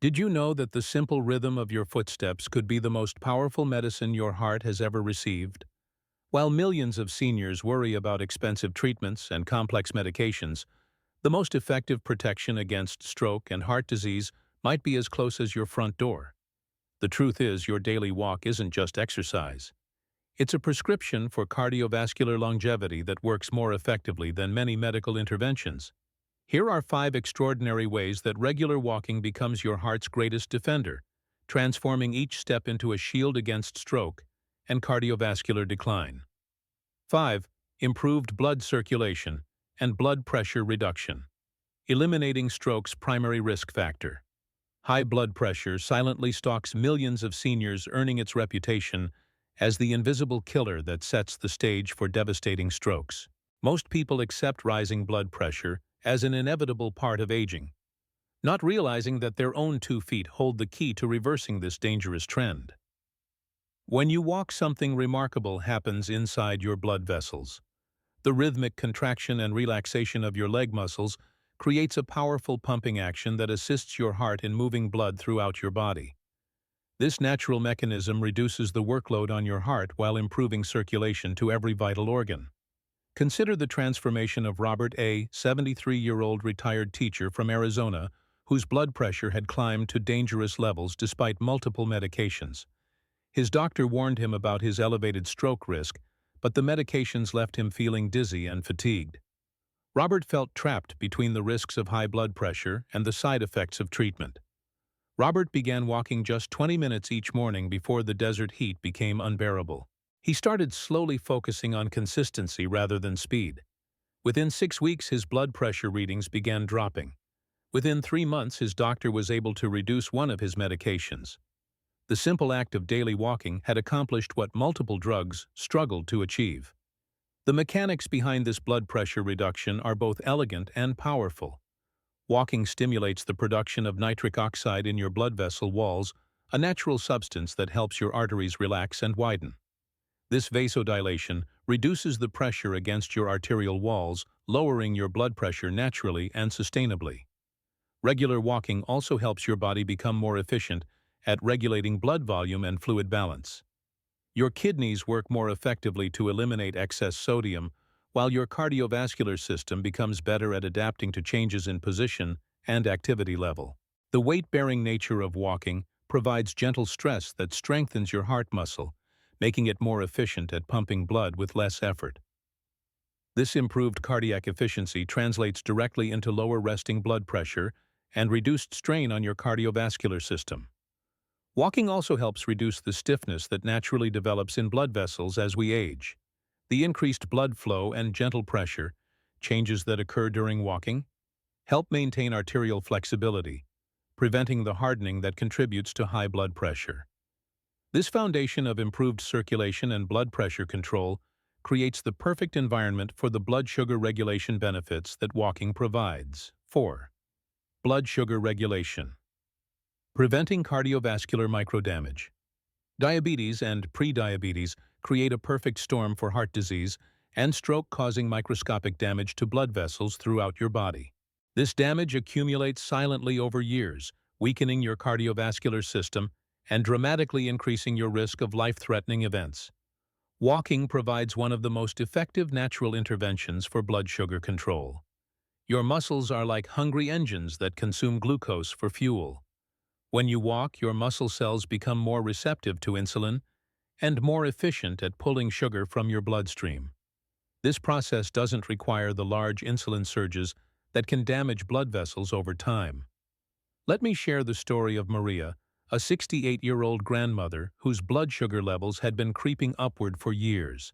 Did you know that the simple rhythm of your footsteps could be the most powerful medicine your heart has ever received? While millions of seniors worry about expensive treatments and complex medications, the most effective protection against stroke and heart disease might be as close as your front door. The truth is, your daily walk isn't just exercise. It's a prescription for cardiovascular longevity that works more effectively than many medical interventions. Here are 5 extraordinary ways that regular walking becomes your heart's greatest defender, transforming each step into a shield against stroke and cardiovascular decline. 5. Improved blood circulation and blood pressure reduction. Eliminating stroke's primary risk factor. High blood pressure silently stalks millions of seniors, earning its reputation as the invisible killer that sets the stage for devastating strokes. Most people accept rising blood pressure as an inevitable part of aging, not realizing that their own 2 feet hold the key to reversing this dangerous trend. When you walk, something remarkable happens inside your blood vessels. The rhythmic contraction and relaxation of your leg muscles creates a powerful pumping action that assists your heart in moving blood throughout your body. This natural mechanism reduces the workload on your heart while improving circulation to every vital organ. Consider the transformation of Robert, a 73-year-old retired teacher from Arizona whose blood pressure had climbed to dangerous levels despite multiple medications. His doctor warned him about his elevated stroke risk, but the medications left him feeling dizzy and fatigued. Robert felt trapped between the risks of high blood pressure and the side effects of treatment. Robert began walking just 20 minutes each morning before the desert heat became unbearable. He started slowly, focusing on consistency rather than speed. Within 6 weeks, his blood pressure readings began dropping. Within 3 months, his doctor was able to reduce one of his medications. The simple act of daily walking had accomplished what multiple drugs struggled to achieve. The mechanics behind this blood pressure reduction are both elegant and powerful. Walking stimulates the production of nitric oxide in your blood vessel walls, a natural substance that helps your arteries relax and widen. This vasodilation reduces the pressure against your arterial walls, lowering your blood pressure naturally and sustainably. Regular walking also helps your body become more efficient at regulating blood volume and fluid balance. Your kidneys work more effectively to eliminate excess sodium, while your cardiovascular system becomes better at adapting to changes in position and activity level. The weight-bearing nature of walking provides gentle stress that strengthens your heart muscle, making it more efficient at pumping blood with less effort. This improved cardiac efficiency translates directly into lower resting blood pressure and reduced strain on your cardiovascular system. Walking also helps reduce the stiffness that naturally develops in blood vessels as we age. The increased blood flow and gentle pressure, changes that occur during walking, help maintain arterial flexibility, preventing the hardening that contributes to high blood pressure. This foundation of improved circulation and blood pressure control creates the perfect environment for the blood sugar regulation benefits that walking provides. 4. Blood sugar regulation. Preventing cardiovascular microdamage. Diabetes and prediabetes create a perfect storm for heart disease and stroke, causing microscopic damage to blood vessels throughout your body. This damage accumulates silently over years, weakening your cardiovascular system and dramatically increasing your risk of life-threatening events. Walking provides one of the most effective natural interventions for blood sugar control. Your muscles are like hungry engines that consume glucose for fuel. When you walk, your muscle cells become more receptive to insulin and more efficient at pulling sugar from your bloodstream. This process doesn't require the large insulin surges that can damage blood vessels over time. Let me share the story of Maria, a 68-year-old grandmother whose blood sugar levels had been creeping upward for years.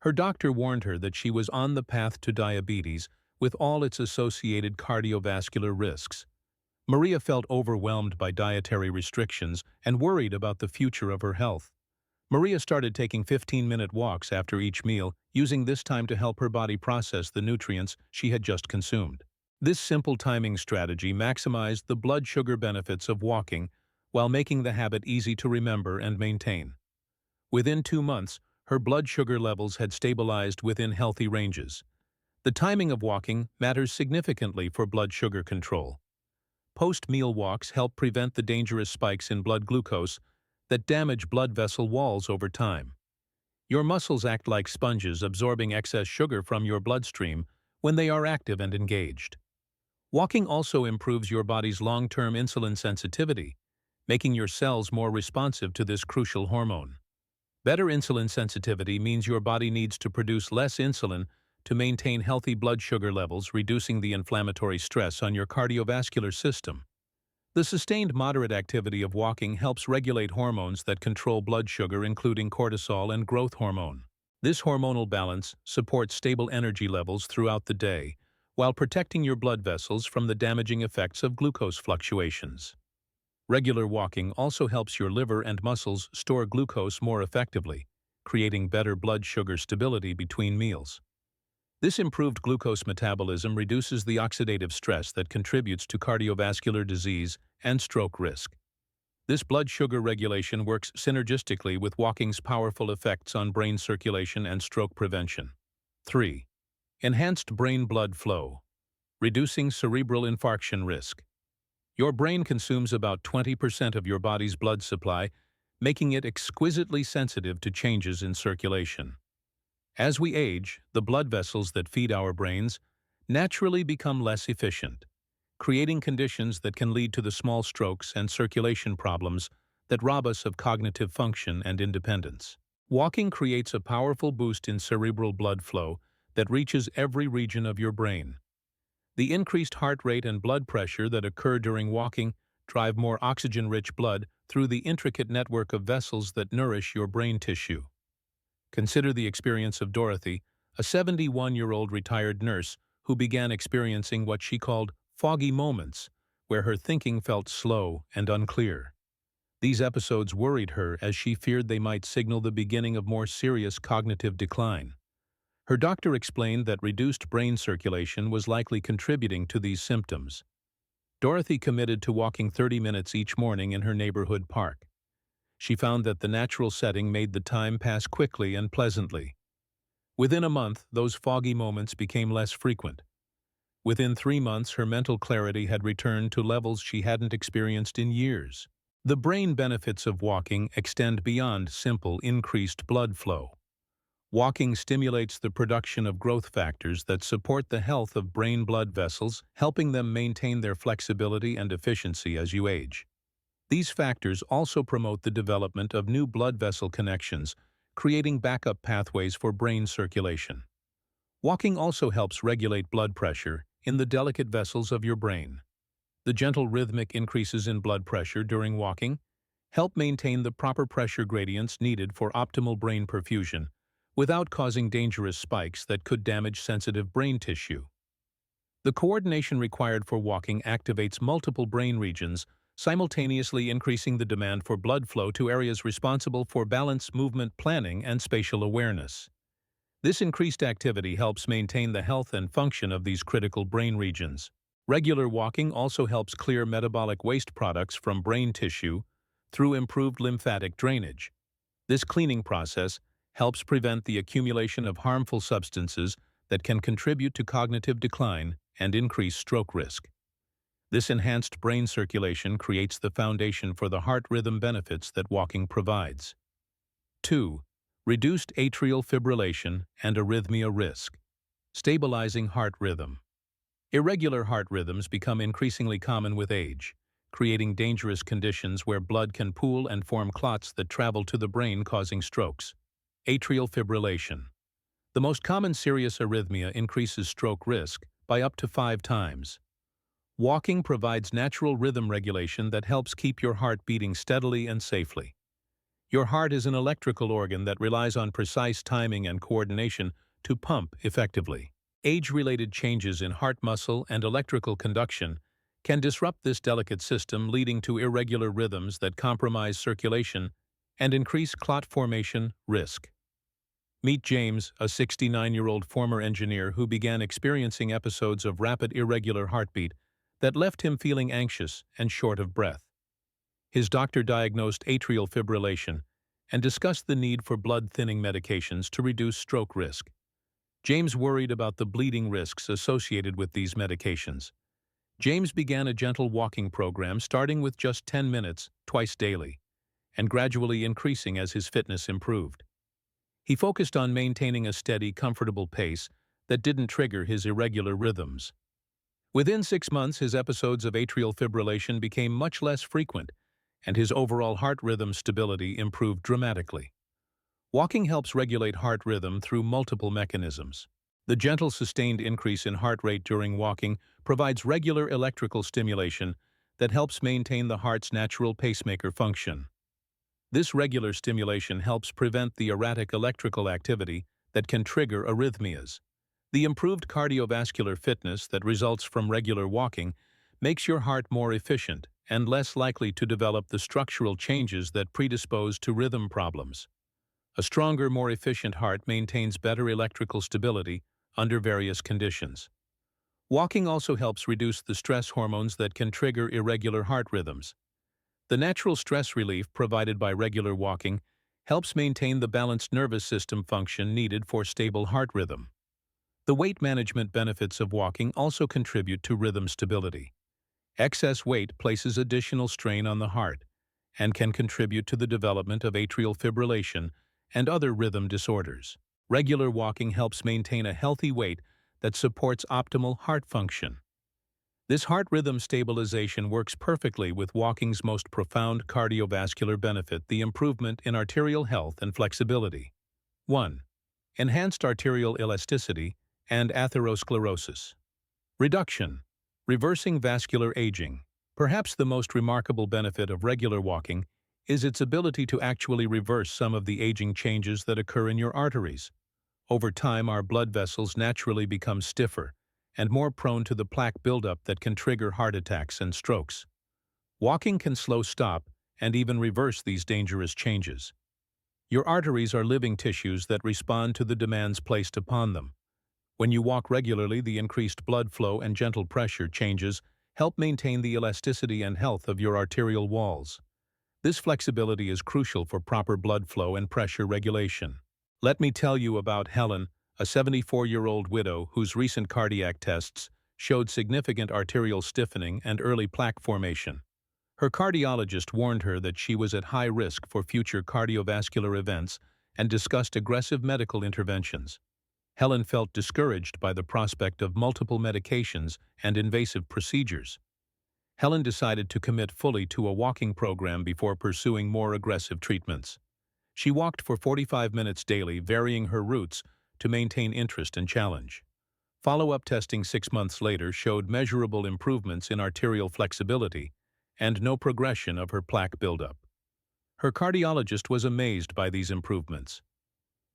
Her doctor warned her that she was on the path to diabetes with all its associated cardiovascular risks. Maria felt overwhelmed by dietary restrictions and worried about the future of her health. Maria started taking 15-minute walks after each meal, using this time to help her body process the nutrients she had just consumed. This simple timing strategy maximized the blood sugar benefits of walking while making the habit easy to remember and maintain. Within 2 months, her blood sugar levels had stabilized within healthy ranges. The timing of walking matters significantly for blood sugar control. Post-meal walks help prevent the dangerous spikes in blood glucose that damage blood vessel walls over time. Your muscles act like sponges, absorbing excess sugar from your bloodstream when they are active and engaged. Walking also improves your body's long-term insulin sensitivity, making your cells more responsive to this crucial hormone. Better insulin sensitivity means your body needs to produce less insulin to maintain healthy blood sugar levels, reducing the inflammatory stress on your cardiovascular system. The sustained moderate activity of walking helps regulate hormones that control blood sugar, including cortisol and growth hormone. This hormonal balance supports stable energy levels throughout the day, while protecting your blood vessels from the damaging effects of glucose fluctuations. Regular walking also helps your liver and muscles store glucose more effectively, creating better blood sugar stability between meals. This improved glucose metabolism reduces the oxidative stress that contributes to cardiovascular disease and stroke risk. This blood sugar regulation works synergistically with walking's powerful effects on brain circulation and stroke prevention. 3. Enhanced brain blood flow, reducing cerebral infarction risk. Your brain consumes about 20% of your body's blood supply, making it exquisitely sensitive to changes in circulation. As we age, the blood vessels that feed our brains naturally become less efficient, creating conditions that can lead to the small strokes and circulation problems that rob us of cognitive function and independence. Walking creates a powerful boost in cerebral blood flow that reaches every region of your brain. The increased heart rate and blood pressure that occur during walking drive more oxygen-rich blood through the intricate network of vessels that nourish your brain tissue. Consider the experience of Dorothy, a 71-year-old retired nurse who began experiencing what she called foggy moments, where her thinking felt slow and unclear. These episodes worried her as she feared they might signal the beginning of more serious cognitive decline. Her doctor explained that reduced brain circulation was likely contributing to these symptoms. Dorothy committed to walking 30 minutes each morning in her neighborhood park. She found that the natural setting made the time pass quickly and pleasantly. Within a month, those foggy moments became less frequent. Within 3 months, her mental clarity had returned to levels she hadn't experienced in years. The brain benefits of walking extend beyond simple increased blood flow. Walking stimulates the production of growth factors that support the health of brain blood vessels, helping them maintain their flexibility and efficiency as you age. These factors also promote the development of new blood vessel connections, creating backup pathways for brain circulation. Walking also helps regulate blood pressure in the delicate vessels of your brain. The gentle rhythmic increases in blood pressure during walking help maintain the proper pressure gradients needed for optimal brain perfusion without causing dangerous spikes that could damage sensitive brain tissue. The coordination required for walking activates multiple brain regions, simultaneously increasing the demand for blood flow to areas responsible for balance, movement planning, and spatial awareness. This increased activity helps maintain the health and function of these critical brain regions. Regular walking also helps clear metabolic waste products from brain tissue through improved lymphatic drainage. This cleaning process helps prevent the accumulation of harmful substances that can contribute to cognitive decline and increase stroke risk. This enhanced brain circulation creates the foundation for the heart rhythm benefits that walking provides. 2. Reduced atrial fibrillation and arrhythmia risk. Stabilizing heart rhythm. Irregular heart rhythms become increasingly common with age, creating dangerous conditions where blood can pool and form clots that travel to the brain, causing strokes. Atrial fibrillation. The most common serious arrhythmia increases stroke risk by up to 5 times. Walking provides natural rhythm regulation that helps keep your heart beating steadily and safely. Your heart is an electrical organ that relies on precise timing and coordination to pump effectively. Age-related changes in heart muscle and electrical conduction can disrupt this delicate system, leading to irregular rhythms that compromise circulation and increase clot formation risk. Meet James, a 69-year-old former engineer who began experiencing episodes of rapid irregular heartbeat that left him feeling anxious and short of breath. His doctor diagnosed atrial fibrillation and discussed the need for blood-thinning medications to reduce stroke risk. James worried about the bleeding risks associated with these medications. James began a gentle walking program starting with just 10 minutes, twice daily, and gradually increasing as his fitness improved. He focused on maintaining a steady, comfortable pace that didn't trigger his irregular rhythms. Within 6 months, his episodes of atrial fibrillation became much less frequent, and his overall heart rhythm stability improved dramatically. Walking helps regulate heart rhythm through multiple mechanisms. The gentle, sustained increase in heart rate during walking provides regular electrical stimulation that helps maintain the heart's natural pacemaker function. This regular stimulation helps prevent the erratic electrical activity that can trigger arrhythmias. The improved cardiovascular fitness that results from regular walking makes your heart more efficient and less likely to develop the structural changes that predispose to rhythm problems. A stronger, more efficient heart maintains better electrical stability under various conditions. Walking also helps reduce the stress hormones that can trigger irregular heart rhythms. The natural stress relief provided by regular walking helps maintain the balanced nervous system function needed for stable heart rhythm. The weight management benefits of walking also contribute to rhythm stability. Excess weight places additional strain on the heart and can contribute to the development of atrial fibrillation and other rhythm disorders. Regular walking helps maintain a healthy weight that supports optimal heart function. This heart rhythm stabilization works perfectly with walking's most profound cardiovascular benefit, the improvement in arterial health and flexibility. 1. Enhanced arterial elasticity and atherosclerosis. Reduction. Reversing vascular aging. Perhaps the most remarkable benefit of regular walking is its ability to actually reverse some of the aging changes that occur in your arteries. Over time, our blood vessels naturally become stiffer and more prone to the plaque buildup that can trigger heart attacks and strokes. Walking can slow, stop, and even reverse these dangerous changes. Your arteries are living tissues that respond to the demands placed upon them. When you walk regularly, the increased blood flow and gentle pressure changes help maintain the elasticity and health of your arterial walls. This flexibility is crucial for proper blood flow and pressure regulation. Let me tell you about Helen, a 74-year-old widow whose recent cardiac tests showed significant arterial stiffening and early plaque formation. Her cardiologist warned her that she was at high risk for future cardiovascular events and discussed aggressive medical interventions. Helen felt discouraged by the prospect of multiple medications and invasive procedures. Helen decided to commit fully to a walking program before pursuing more aggressive treatments. She walked for 45 minutes daily, varying her routes to maintain interest and challenge. Follow-up testing 6 months later showed measurable improvements in arterial flexibility and no progression of her plaque buildup. Her cardiologist was amazed by these improvements.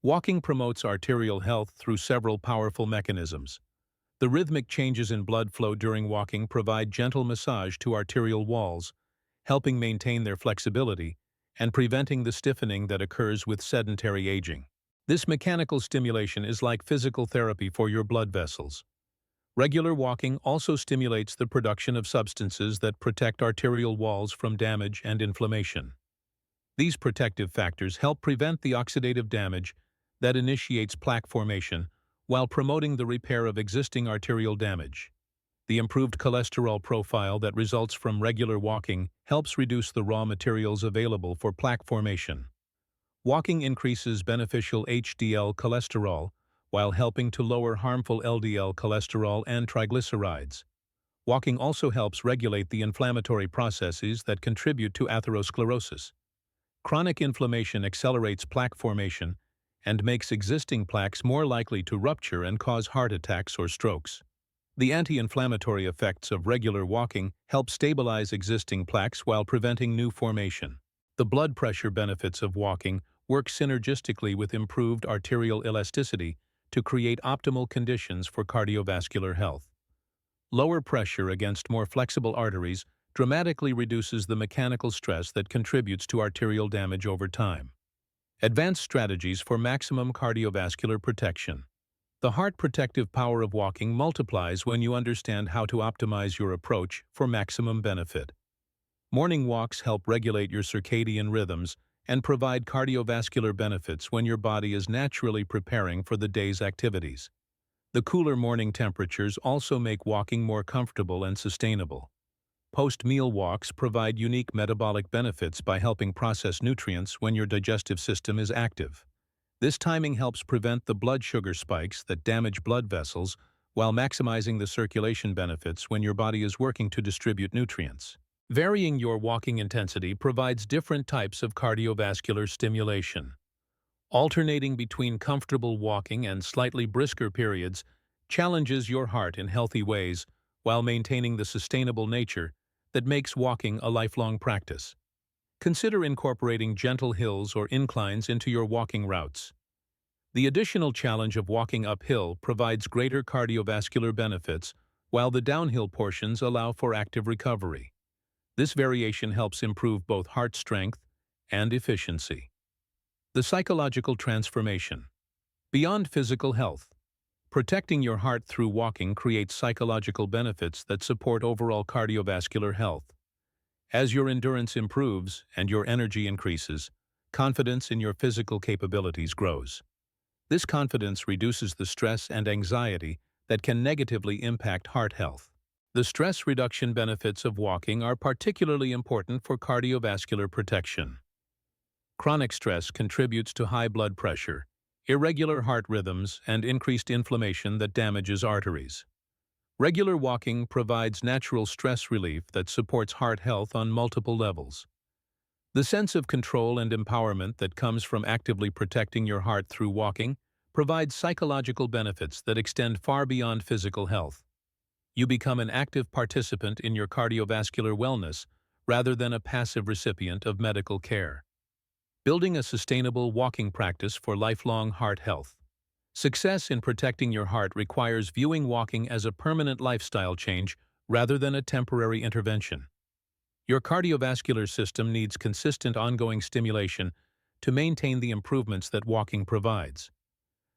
Walking promotes arterial health through several powerful mechanisms. The rhythmic changes in blood flow during walking provide gentle massage to arterial walls, helping maintain their flexibility and preventing the stiffening that occurs with sedentary aging. This mechanical stimulation is like physical therapy for your blood vessels. Regular walking also stimulates the production of substances that protect arterial walls from damage and inflammation. These protective factors help prevent the oxidative damage that initiates plaque formation while promoting the repair of existing arterial damage. The improved cholesterol profile that results from regular walking helps reduce the raw materials available for plaque formation. Walking increases beneficial HDL cholesterol while helping to lower harmful LDL cholesterol and triglycerides. Walking also helps regulate the inflammatory processes that contribute to atherosclerosis. Chronic inflammation accelerates plaque formation and makes existing plaques more likely to rupture and cause heart attacks or strokes. The anti-inflammatory effects of regular walking help stabilize existing plaques while preventing new formation. The blood pressure benefits of walking work synergistically with improved arterial elasticity to create optimal conditions for cardiovascular health. Lower pressure against more flexible arteries dramatically reduces the mechanical stress that contributes to arterial damage over time. Advanced strategies for maximum cardiovascular protection. The heart protective power of walking multiplies when you understand how to optimize your approach for maximum benefit. Morning walks help regulate your circadian rhythms and provide cardiovascular benefits when your body is naturally preparing for the day's activities. The cooler morning temperatures also make walking more comfortable and sustainable. Post-meal walks provide unique metabolic benefits by helping process nutrients when your digestive system is active. This timing helps prevent the blood sugar spikes that damage blood vessels while maximizing the circulation benefits when your body is working to distribute nutrients. Varying your walking intensity provides different types of cardiovascular stimulation. Alternating between comfortable walking and slightly brisker periods challenges your heart in healthy ways while maintaining the sustainable nature that makes walking a lifelong practice. Consider incorporating gentle hills or inclines into your walking routes. The additional challenge of walking uphill provides greater cardiovascular benefits, while the downhill portions allow for active recovery. This variation helps improve both heart strength and efficiency. The psychological transformation. Beyond physical health, protecting your heart through walking creates psychological benefits that support overall cardiovascular health. As your endurance improves and your energy increases, confidence in your physical capabilities grows. This confidence reduces the stress and anxiety that can negatively impact heart health. The stress reduction benefits of walking are particularly important for cardiovascular protection. Chronic stress contributes to high blood pressure, irregular heart rhythms, and increased inflammation that damages arteries. Regular walking provides natural stress relief that supports heart health on multiple levels. The sense of control and empowerment that comes from actively protecting your heart through walking provides psychological benefits that extend far beyond physical health. You become an active participant in your cardiovascular wellness rather than a passive recipient of medical care. Building a sustainable walking practice for lifelong heart health. Success in protecting your heart requires viewing walking as a permanent lifestyle change rather than a temporary intervention. Your cardiovascular system needs consistent ongoing stimulation to maintain the improvements that walking provides.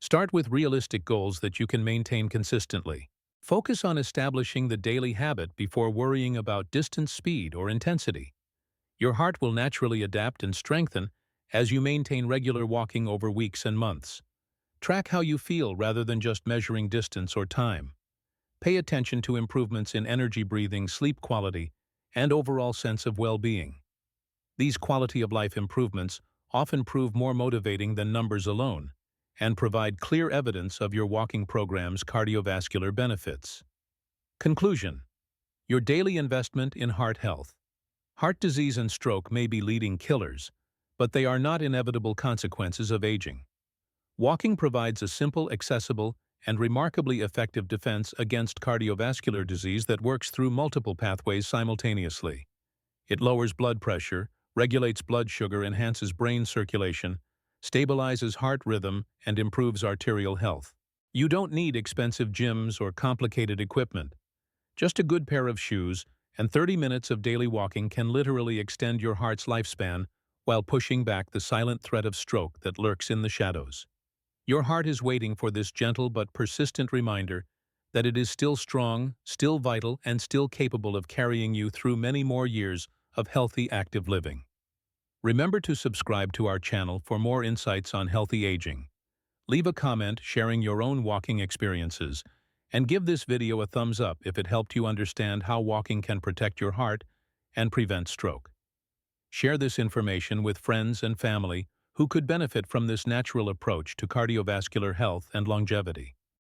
Start with realistic goals that you can maintain consistently. Focus on establishing the daily habit before worrying about distance, speed, or intensity. Your heart will naturally adapt and strengthen as you maintain regular walking over weeks and months. Track how you feel rather than just measuring distance or time. Pay attention to improvements in energy, breathing, sleep quality, and overall sense of well-being. These quality-of-life improvements often prove more motivating than numbers alone and provide clear evidence of your walking program's cardiovascular benefits. Conclusion. Your daily investment in heart health. Heart disease and stroke may be leading killers, but they are not inevitable consequences of aging. Walking provides a simple, accessible, and remarkably effective defense against cardiovascular disease that works through multiple pathways simultaneously. It lowers blood pressure, regulates blood sugar, enhances brain circulation, stabilizes heart rhythm, and improves arterial health. You don't need expensive gyms or complicated equipment. Just a good pair of shoes and 30 minutes of daily walking can literally extend your heart's lifespan while pushing back the silent threat of stroke that lurks in the shadows. Your heart is waiting for this gentle but persistent reminder that it is still strong, still vital, and still capable of carrying you through many more years of healthy, active living. Remember to subscribe to our channel for more insights on healthy aging. Leave a comment sharing your own walking experiences, and give this video a thumbs up if it helped you understand how walking can protect your heart and prevent stroke. Share this information with friends and family who could benefit from this natural approach to cardiovascular health and longevity.